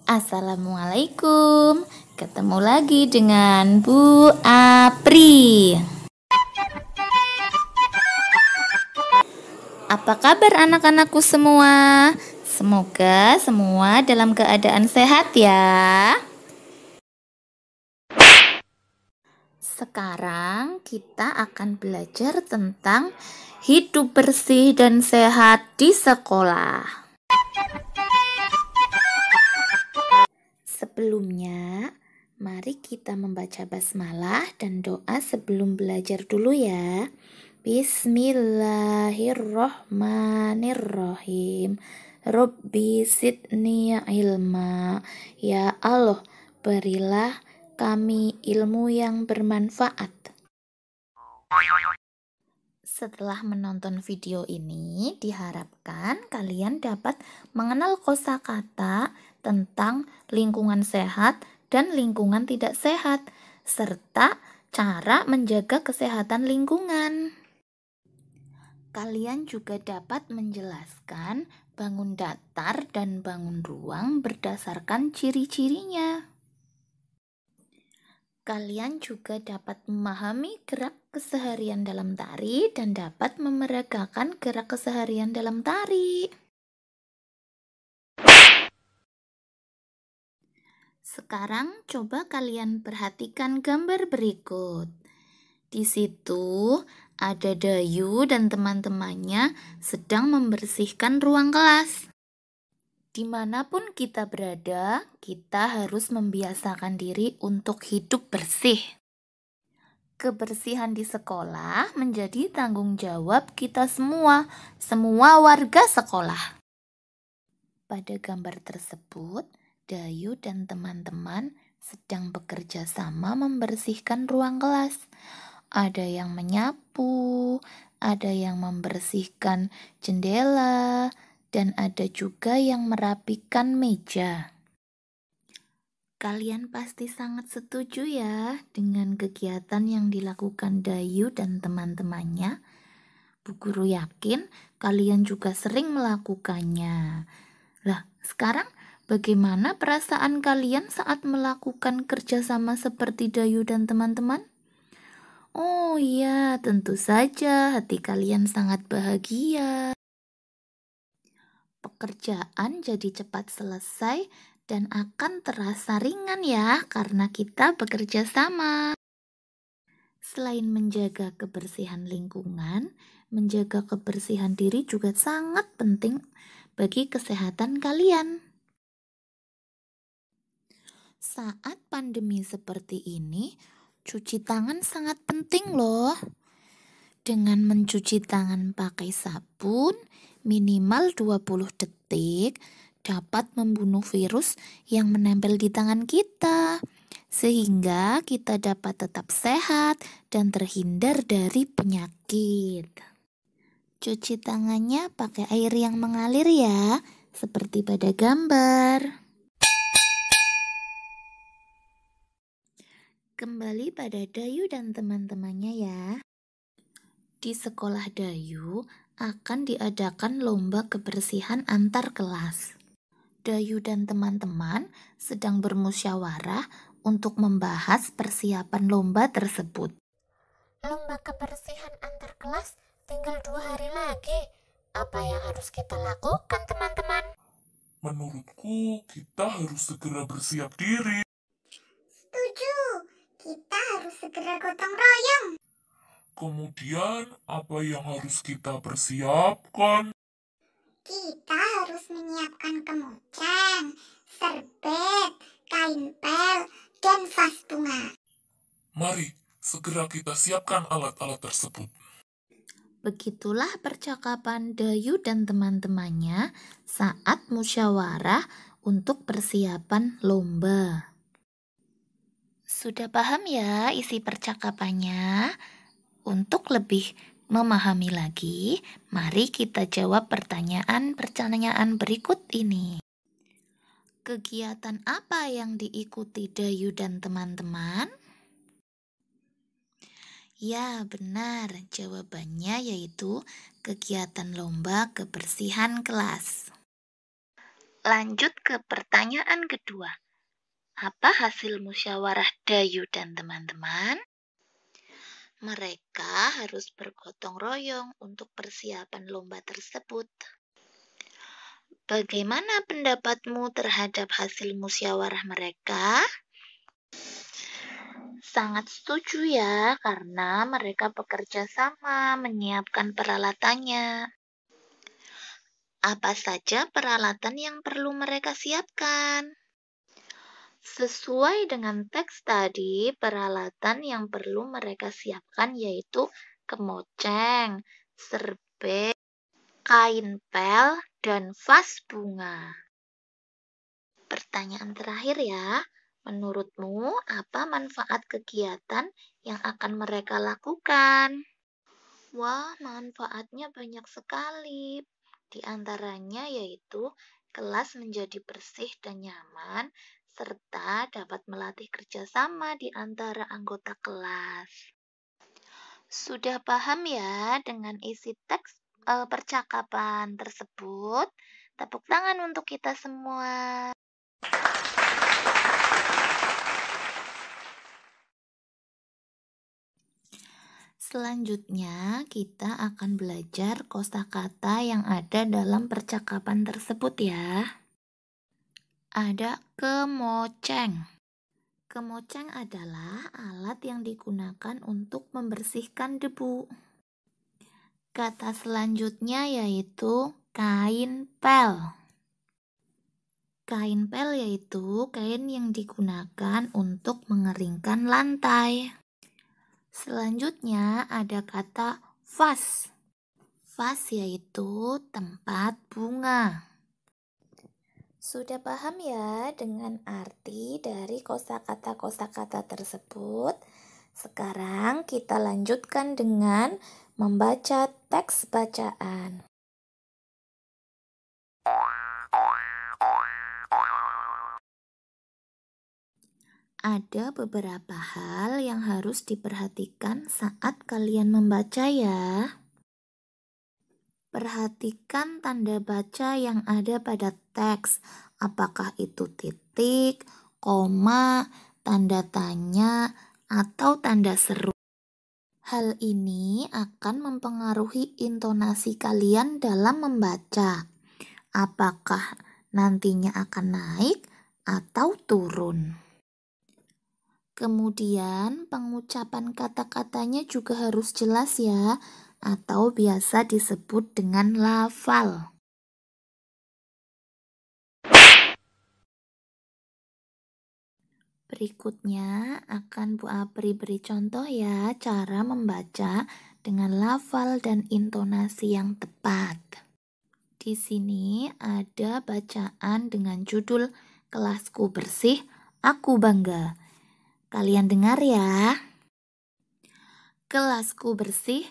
Assalamualaikum, ketemu lagi dengan Bu Apri. Apa kabar anak-anakku semua? Semoga semua dalam keadaan sehat ya. Sekarang kita akan belajar tentang hidup bersih dan sehat di sekolah. Sebelumnya, mari kita membaca basmalah dan doa sebelum belajar dulu ya. Bismillahirrohmanirrohim. Robbi zidni ilma. Ya Allah, berilah kami ilmu yang bermanfaat. Setelah menonton video ini, diharapkan kalian dapat mengenal kosakata tentang lingkungan sehat dan lingkungan tidak sehat, serta cara menjaga kesehatan lingkungan. Kalian juga dapat menjelaskan bangun datar dan bangun ruang berdasarkan ciri-cirinya. Kalian juga dapat memahami gerak keseharian dalam tari dan dapat memeragakan gerak keseharian dalam tari. Sekarang coba kalian perhatikan gambar berikut. Di situ ada Dayu dan teman-temannya sedang membersihkan ruang kelas. Dimanapun kita berada, kita harus membiasakan diri untuk hidup bersih. Kebersihan di sekolah menjadi tanggung jawab kita semua warga sekolah. Pada gambar tersebut, Dayu dan teman-teman sedang bekerja sama membersihkan ruang kelas. Ada yang menyapu, ada yang membersihkan jendela, dan ada juga yang merapikan meja. Kalian pasti sangat setuju ya dengan kegiatan yang dilakukan Dayu dan teman-temannya. Bu Guru yakin kalian juga sering melakukannya. Lah, sekarang bagaimana perasaan kalian saat melakukan kerjasama seperti Dayu dan teman-teman? Oh iya, tentu saja hati kalian sangat bahagia. Pekerjaan jadi cepat selesai dan akan terasa ringan ya karena kita bekerja sama. Selain menjaga kebersihan lingkungan, menjaga kebersihan diri juga sangat penting bagi kesehatan kalian. Saat pandemi seperti ini, cuci tangan sangat penting loh. Dengan mencuci tangan pakai sabun minimal 20 detik dapat membunuh virus yang menempel di tangan kita, sehingga kita dapat tetap sehat dan terhindar dari penyakit. Cuci tangannya pakai air yang mengalir ya, seperti pada gambar. Kembali pada Dayu dan teman-temannya ya. Di sekolah Dayu akan diadakan lomba kebersihan antar kelas. Dayu dan teman-teman sedang bermusyawarah untuk membahas persiapan lomba tersebut. Lomba kebersihan antar kelas tinggal 2 hari lagi. Apa yang harus kita lakukan, teman-teman? Menurutku, kita harus segera bersiap diri. Setuju, kita harus segera gotong royong. Kemudian, apa yang harus kita persiapkan? Kita harus menyiapkan kemucang, serbet, kain pel, dan vas bunga. Mari, segera kita siapkan alat-alat tersebut. Begitulah percakapan Dayu dan teman-temannya saat musyawarah untuk persiapan lomba. Sudah paham ya isi percakapannya? Untuk lebih memahami lagi, mari kita jawab pertanyaan-pertanyaan berikut ini. Kegiatan apa yang diikuti Dayu dan teman-teman? Ya, benar. Jawabannya yaitu kegiatan lomba kebersihan kelas. Lanjut ke pertanyaan kedua. Apa hasil musyawarah Dayu dan teman-teman? Mereka harus bergotong royong untuk persiapan lomba tersebut. Bagaimana pendapatmu terhadap hasil musyawarah mereka? Sangat setuju ya, karena mereka bekerja sama menyiapkan peralatannya. Apa saja peralatan yang perlu mereka siapkan? Sesuai dengan teks tadi, peralatan yang perlu mereka siapkan yaitu kemoceng, serbet, kain pel, dan vas bunga. Pertanyaan terakhir ya, menurutmu apa manfaat kegiatan yang akan mereka lakukan? Wah, manfaatnya banyak sekali. Di antaranya yaitu kelas menjadi bersih dan nyaman, serta dapat melatih kerjasama di antara anggota kelas. Sudah paham ya dengan isi teks percakapan tersebut? Tepuk tangan untuk kita semua. Selanjutnya, kita akan belajar kosakata yang ada dalam percakapan tersebut ya. Ada kemoceng. Kemoceng adalah alat yang digunakan untuk membersihkan debu. Kata selanjutnya yaitu kain pel. Kain pel yaitu kain yang digunakan untuk mengeringkan lantai. Selanjutnya ada kata vas. Vas yaitu tempat bunga. Sudah paham ya dengan arti dari kosakata-kosakata tersebut? Sekarang kita lanjutkan dengan membaca teks bacaan. Ada beberapa hal yang harus diperhatikan saat kalian membaca ya. Perhatikan tanda baca yang ada pada teks, apakah itu titik, koma, tanda tanya, atau tanda seru. Hal ini akan mempengaruhi intonasi kalian dalam membaca. Apakah nantinya akan naik atau turun. Kemudian pengucapan kata-katanya juga harus jelas ya, atau biasa disebut dengan lafal. Berikutnya akan Bu Apri beri contoh ya cara membaca dengan lafal dan intonasi yang tepat. Di sini ada bacaan dengan judul Kelasku Bersih, Aku Bangga. Kalian dengar ya. Kelasku bersih,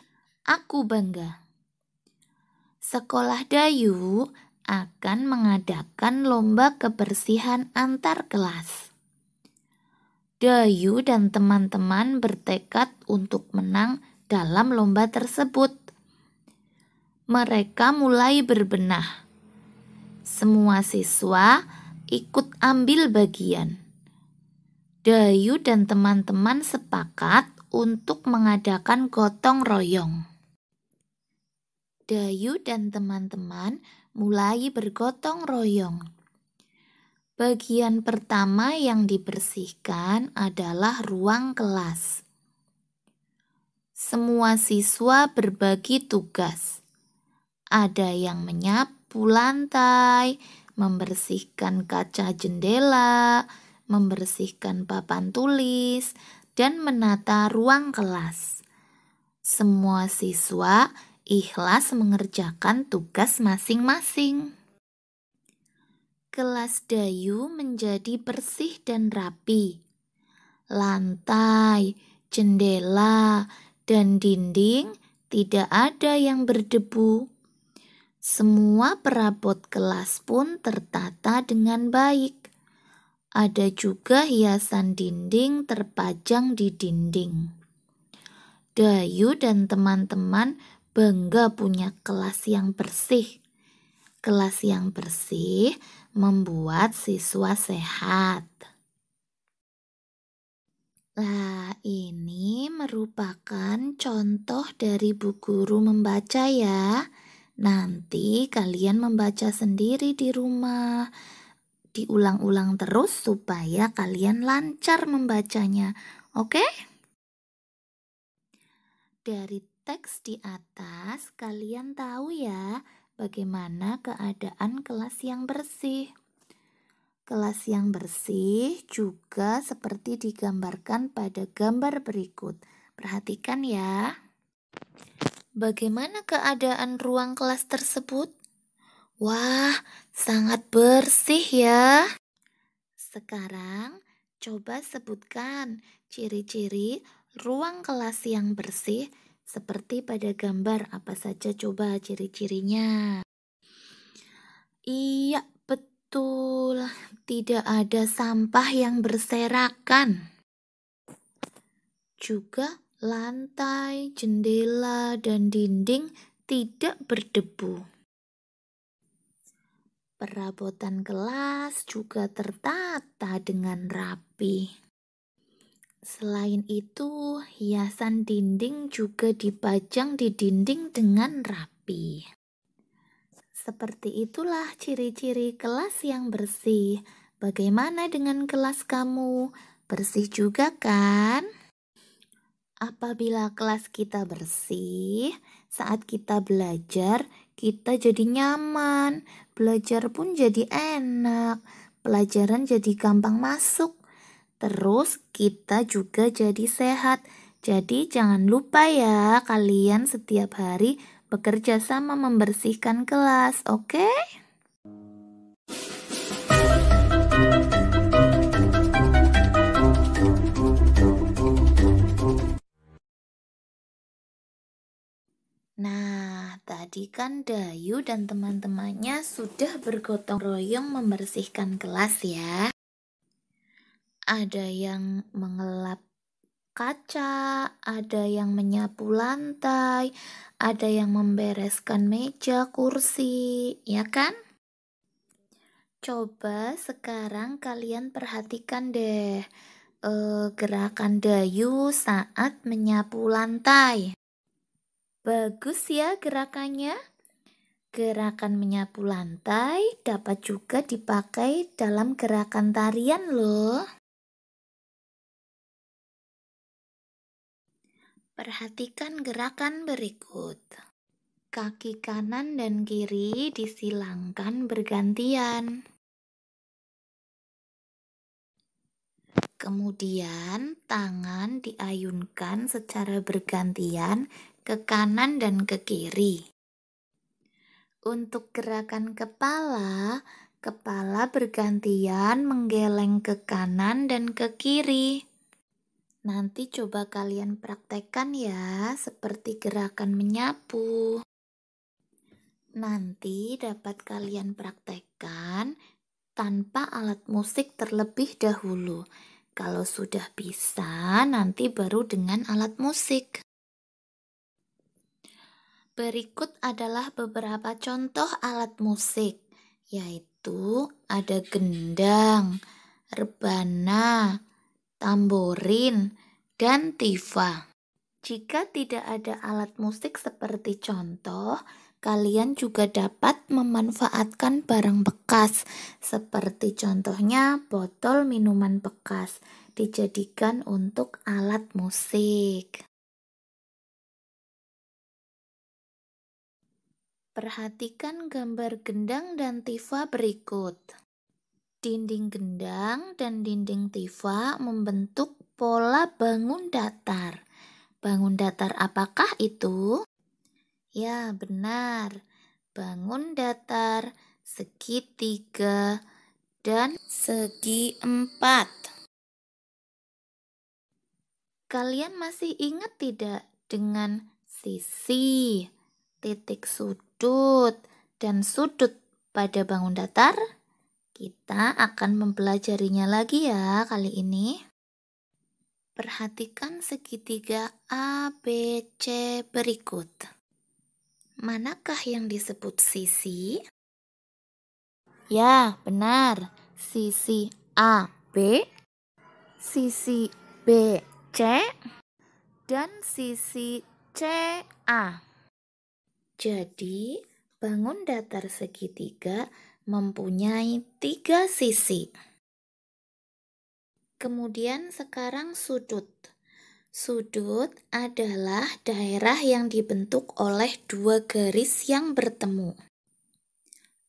aku bangga. Sekolah Dayu akan mengadakan lomba kebersihan antar kelas. Dayu dan teman-teman bertekad untuk menang dalam lomba tersebut. Mereka mulai berbenah. Semua siswa ikut ambil bagian. Dayu dan teman-teman sepakat untuk mengadakan gotong royong. Dayu dan teman-teman mulai bergotong royong. Bagian pertama yang dibersihkan adalah ruang kelas. Semua siswa berbagi tugas. Ada yang menyapu lantai, membersihkan kaca jendela, membersihkan papan tulis, dan menata ruang kelas. Semua siswa ikhlas mengerjakan tugas masing-masing. Kelas Dayu menjadi bersih dan rapi. Lantai, jendela, dan dinding tidak ada yang berdebu. Semua perabot kelas pun tertata dengan baik. Ada juga hiasan dinding terpajang di dinding. Dayu dan teman-teman bangga punya kelas yang bersih. Kelas yang bersih membuat siswa sehat. Nah, ini merupakan contoh dari Bu Guru membaca ya. Nanti kalian membaca sendiri di rumah. Diulang-ulang terus supaya kalian lancar membacanya. Oke? Dari teks di atas, kalian tahu ya bagaimana keadaan kelas yang bersih. Kelas yang bersih juga seperti digambarkan pada gambar berikut. Perhatikan ya. Bagaimana keadaan ruang kelas tersebut? Wah, sangat bersih ya. Sekarang coba sebutkan ciri-ciri ruang kelas yang bersih seperti pada gambar. Apa saja coba ciri-cirinya? Iya, betul. Tidak ada sampah yang berserakan. Juga lantai, jendela, dan dinding tidak berdebu. Perabotan kelas juga tertata dengan rapi. Selain itu, hiasan dinding juga dipajang di dinding dengan rapi. Seperti itulah ciri-ciri kelas yang bersih. Bagaimana dengan kelas kamu? Bersih juga kan? Apabila kelas kita bersih, saat kita belajar, kita jadi nyaman. Belajar pun jadi enak. Pelajaran jadi gampang masuk. Terus kita juga jadi sehat. Jadi jangan lupa ya, kalian setiap hari bekerja sama membersihkan kelas, oke? Nah, tadi kan Dayu dan teman-temannya sudah bergotong royong membersihkan kelas ya. Ada yang mengelap kaca, ada yang menyapu lantai, ada yang membereskan meja, kursi, ya kan? Coba sekarang kalian perhatikan deh gerakan Dayu saat menyapu lantai. Bagus ya gerakannya. Gerakan menyapu lantai dapat juga dipakai dalam gerakan tarian loh. Perhatikan gerakan berikut. Kaki kanan dan kiri disilangkan bergantian. Kemudian tangan diayunkan secara bergantian ke kanan dan ke kiri. Untuk gerakan kepala, kepala bergantian menggeleng ke kanan dan ke kiri. Nanti coba kalian praktekkan ya, seperti gerakan menyapu. Nanti dapat kalian praktekkan tanpa alat musik terlebih dahulu. Kalau sudah bisa, nanti baru dengan alat musik. Berikut adalah beberapa contoh alat musik, yaitu ada gendang, rebana, tamborin, dan tifa. Jika tidak ada alat musik seperti contoh, kalian juga dapat memanfaatkan barang bekas, seperti contohnya botol minuman bekas, dijadikan untuk alat musik. Perhatikan gambar gendang dan tifa berikut. Dinding gendang dan dinding tifa membentuk pola bangun datar. Bangun datar apakah itu? Ya, benar. Bangun datar, segi 3, dan segi 4. Kalian masih ingat tidak dengan sisi, titik sudut, dan sudut pada bangun datar? Kita akan mempelajarinya lagi ya kali ini. Perhatikan segitiga A, B, C berikut. Manakah yang disebut sisi? Ya, benar. Sisi AB, sisi BC, dan sisi CA. Jadi, bangun datar segitiga mempunyai 3 sisi. Kemudian sekarang sudut. Sudut adalah daerah yang dibentuk oleh 2 garis yang bertemu.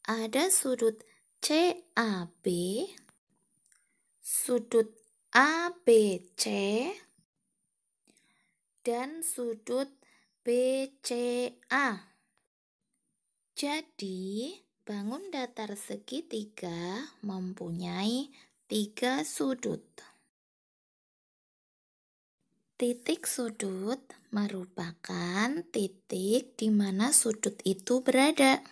Ada sudut CAB, sudut ABC, dan sudut BCA. Jadi, bangun datar segitiga mempunyai 3 sudut. Titik sudut merupakan titik di mana sudut itu berada.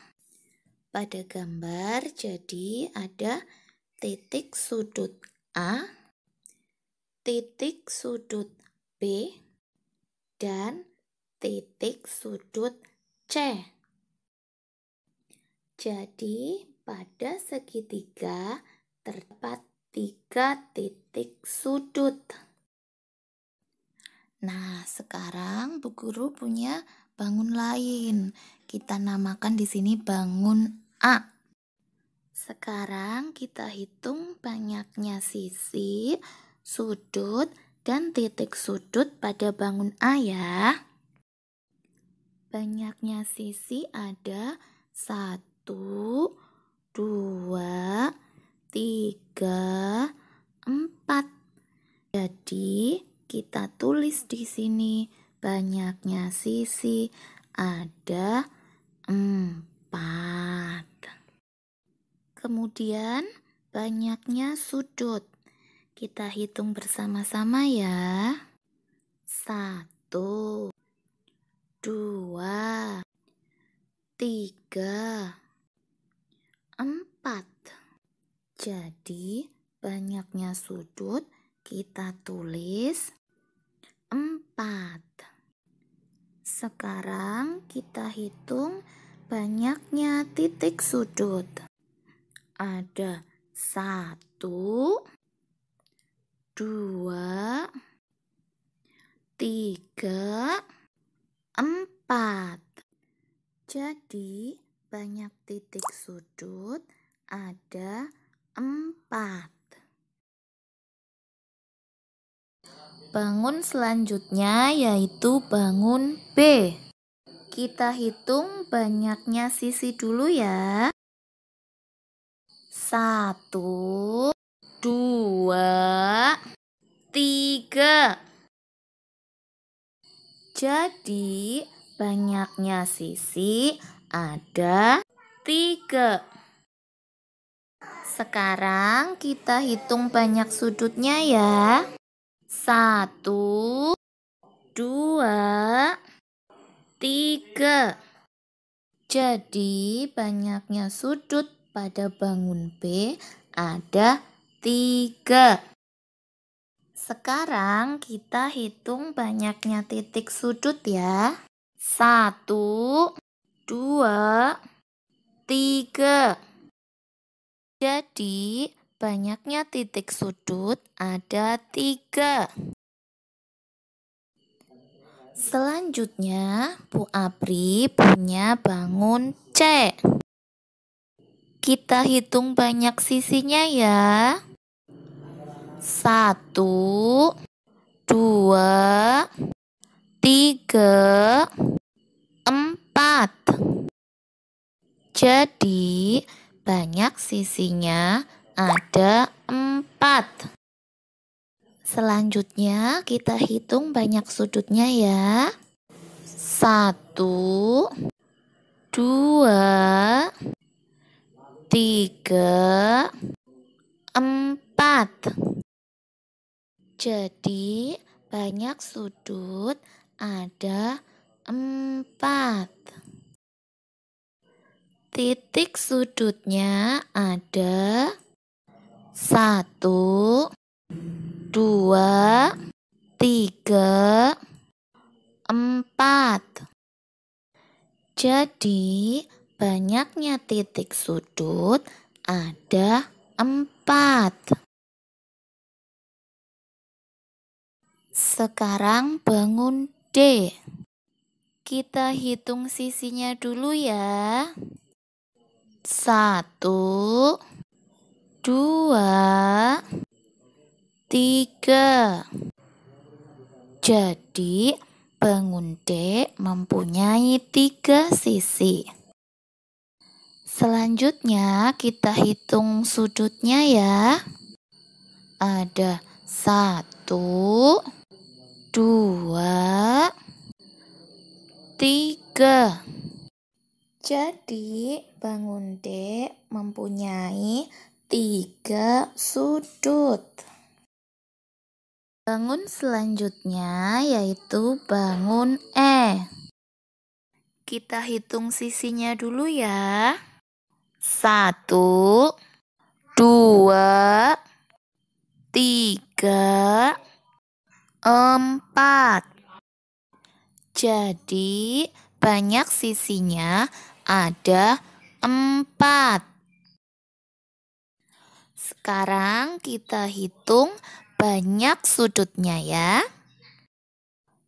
Pada gambar, jadi ada titik sudut A, titik sudut B, dan titik sudut C. Jadi, pada segitiga terdapat 3 titik sudut. Nah, sekarang Bu Guru punya bangun lain. Kita namakan di sini bangun A. Sekarang kita hitung banyaknya sisi, sudut, dan titik sudut pada bangun A ya. Banyaknya sisi ada 1, 2, 3, 4. Jadi kita tulis di sini banyaknya sisi ada 4. Kemudian banyaknya sudut. Kita hitung bersama-sama ya. 1, 2, 3, 4. Jadi banyaknya sudut kita tulis 4. Sekarang kita hitung banyaknya titik sudut. Ada 1, 2, 3, 4. Jadi banyak titik sudut ada 4. Bangun selanjutnya yaitu bangun B. Kita hitung banyaknya sisi dulu ya. 1, 2, 3. Jadi banyaknya sisi ada 3. Sekarang kita hitung banyak sudutnya ya. 1, 2, 3. Jadi banyaknya sudut pada bangun B ada 3. Sekarang kita hitung banyaknya titik sudut ya. 1, 2, 3. Jadi banyaknya titik sudut ada 3. Selanjutnya Bu Apri punya bangun C. Kita hitung banyak sisinya ya. 1, 2, 3, 4. Jadi banyak sisinya ada 4. Selanjutnya kita hitung banyak sudutnya ya. 1, 2, 3, 4. Jadi banyak sudut ada 4. Titik sudutnya ada 1, 2, 3, 4. Jadi banyaknya titik sudut ada 4. Sekarang bangun D. Kita hitung sisinya dulu ya. 1, 2, 3. Jadi bangun D mempunyai 3 sisi. Selanjutnya kita hitung sudutnya ya. Ada 1, 2, 3. Jadi bangun D mempunyai 3 sudut. Bangun selanjutnya yaitu bangun E. Kita hitung sisinya dulu ya. 1, 2, 3, 4. Jadi banyak sisinya ada 4. Sekarang kita hitung banyak sudutnya ya.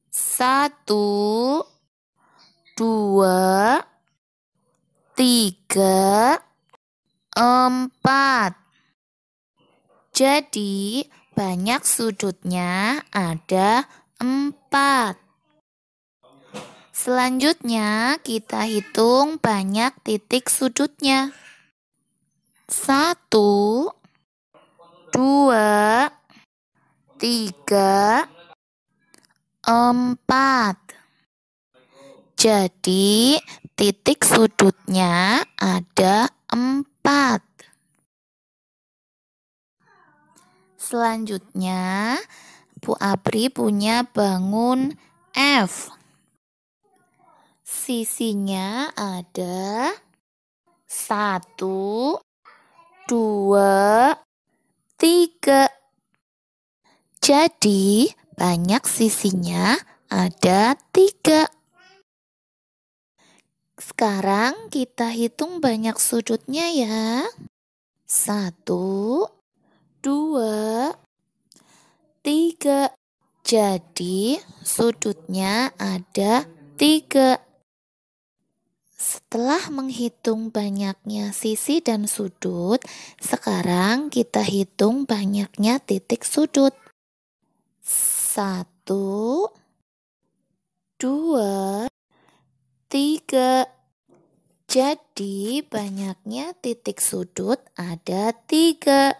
1, 2, 3, 4. Jadi banyak sudutnya ada 4. Selanjutnya kita hitung banyak titik sudutnya. 1, 2, 3, 4. Jadi titik sudutnya ada 4. Selanjutnya Bu Apri punya bangun F. Sisinya ada 1, 2, 3. Jadi banyak sisinya ada 3. Sekarang kita hitung banyak sudutnya ya. 1, 2, 3. Jadi sudutnya ada 3. Setelah menghitung banyaknya sisi dan sudut, sekarang kita hitung banyaknya titik sudut. 1, 2, 3. Jadi banyaknya titik sudut ada 3.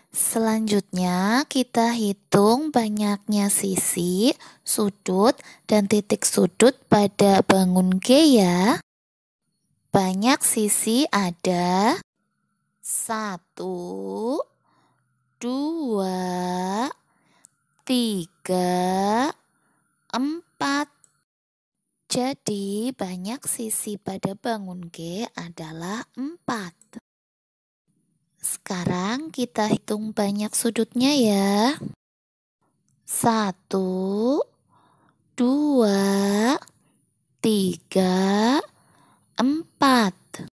Selanjutnya kita hitung banyaknya sisi, sudut, dan titik sudut pada bangun G ya. Banyak sisi ada 1, 2, 3, 4. Jadi banyak sisi pada bangun G adalah 4. Sekarang kita hitung banyak sudutnya ya. 1, 2, 3, 4.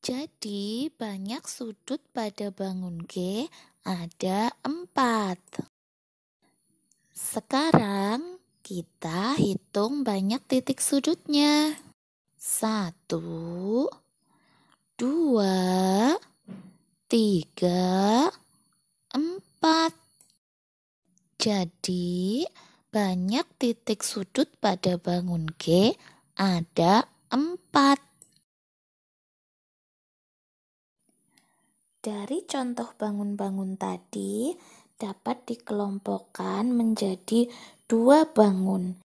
Jadi banyak sudut pada bangun G ada 4. Sekarang kita hitung banyak titik sudutnya. 1, 2, 3, 4. Jadi banyak titik sudut pada bangun G ada 4. Dari contoh bangun-bangun tadi dapat dikelompokkan menjadi 2 bangun.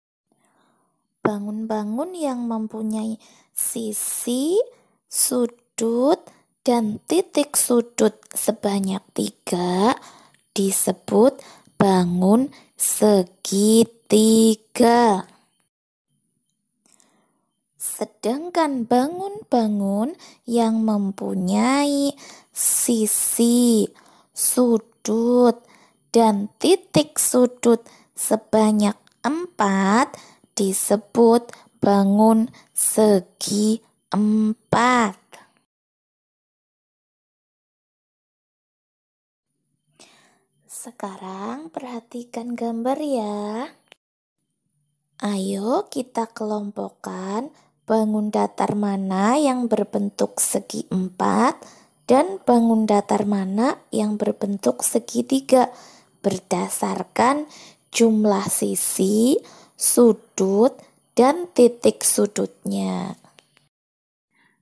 Bangun-bangun yang mempunyai sisi, sudut, dan titik sudut sebanyak 3 disebut bangun segitiga. Sedangkan bangun-bangun yang mempunyai sisi, sudut, dan titik sudut sebanyak 4 disebut bangun segi 4. Sekarang perhatikan gambar ya. Ayo kita kelompokkan bangun datar mana yang berbentuk segi 4 dan bangun datar mana yang berbentuk segitiga berdasarkan jumlah sisi, sudut, dan titik sudutnya.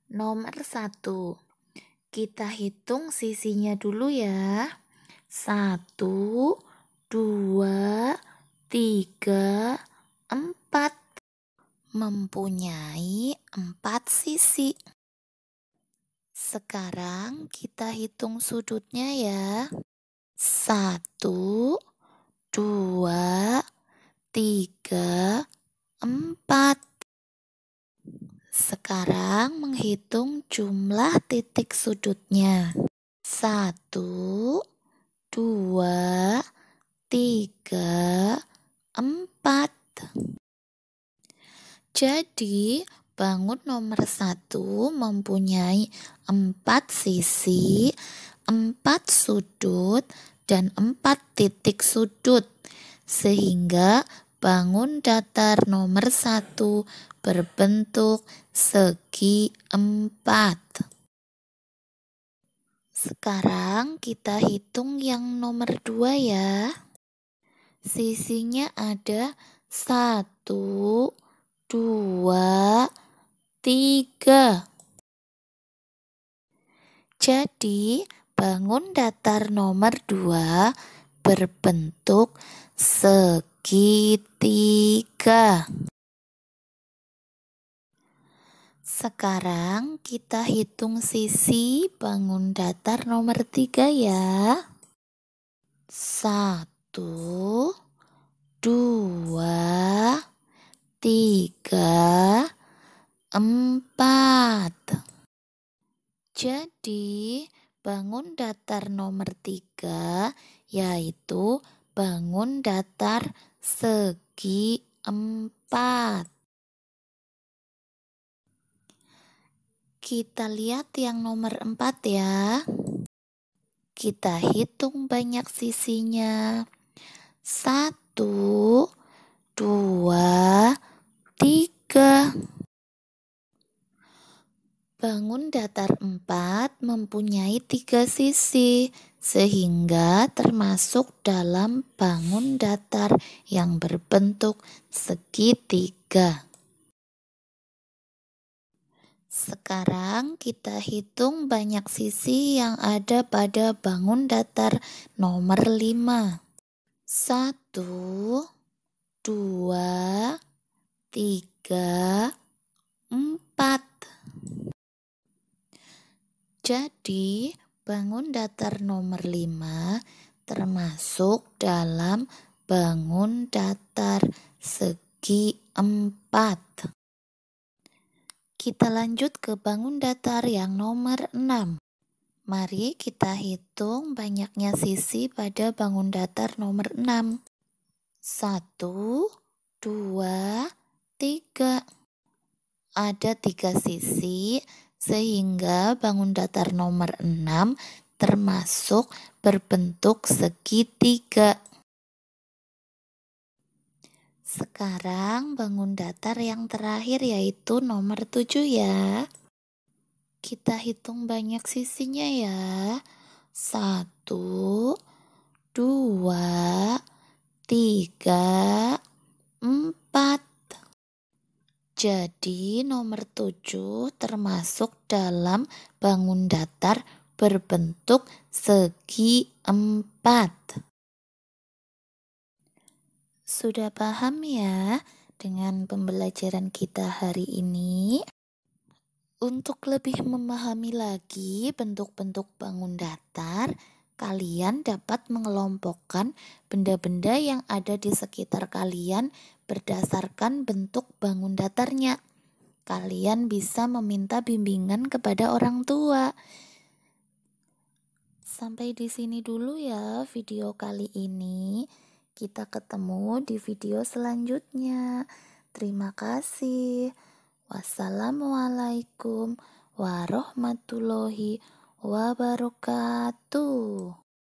Nomor 1. Kita hitung sisinya dulu ya. 1, 2, 3, 4. Mempunyai 4 sisi. Sekarang kita hitung sudutnya ya. 1, 2, 3, 4. Sekarang menghitung jumlah titik sudutnya. 1, 2, 3, 4. Jadi, bangun nomor 1 mempunyai 4 sisi, 4 sudut, dan 4 titik sudut. Sehingga bangun datar nomor 1 berbentuk segi 4. Sekarang kita hitung yang nomor 2 ya. Sisinya ada 1, 2, 3. Jadi, bangun datar nomor 2 berbentuk segitiga. Sekarang kita hitung sisi bangun datar nomor 3 ya. 1, 2, 3, 4. Jadi, bangun datar nomor 3 yaitu bangun datar segi 4. Kita lihat yang nomor 4 ya. Kita hitung banyak sisinya. 1, 2, 3. Bangun datar 4 mempunyai 3 sisi, sehingga termasuk dalam bangun datar yang berbentuk segitiga. Sekarang kita hitung banyak sisi yang ada pada bangun datar nomor 5. 1, 2, 3, 4. Jadi, bangun datar nomor 5 termasuk dalam bangun datar segi 4. Kita lanjut ke bangun datar yang nomor 6. Mari kita hitung banyaknya sisi pada bangun datar nomor 6. 1, 2, 3. Ada 3 sisi, sehingga bangun datar nomor 6 termasuk berbentuk segitiga. Sekarang bangun datar yang terakhir yaitu nomor 7 ya. Kita hitung banyak sisinya ya. 1, 2, 3, 4. Jadi nomor 7 termasuk dalam bangun datar berbentuk segi 4. Sudah paham ya dengan pembelajaran kita hari ini? Untuk lebih memahami lagi bentuk-bentuk bangun datar, kalian dapat mengelompokkan benda-benda yang ada di sekitar kalian berdasarkan bentuk bangun datarnya. Kalian bisa meminta bimbingan kepada orang tua. Sampai di sini dulu ya video kali ini. Kita ketemu di video selanjutnya. Terima kasih. Wassalamualaikum warahmatullahi wabarakatuh.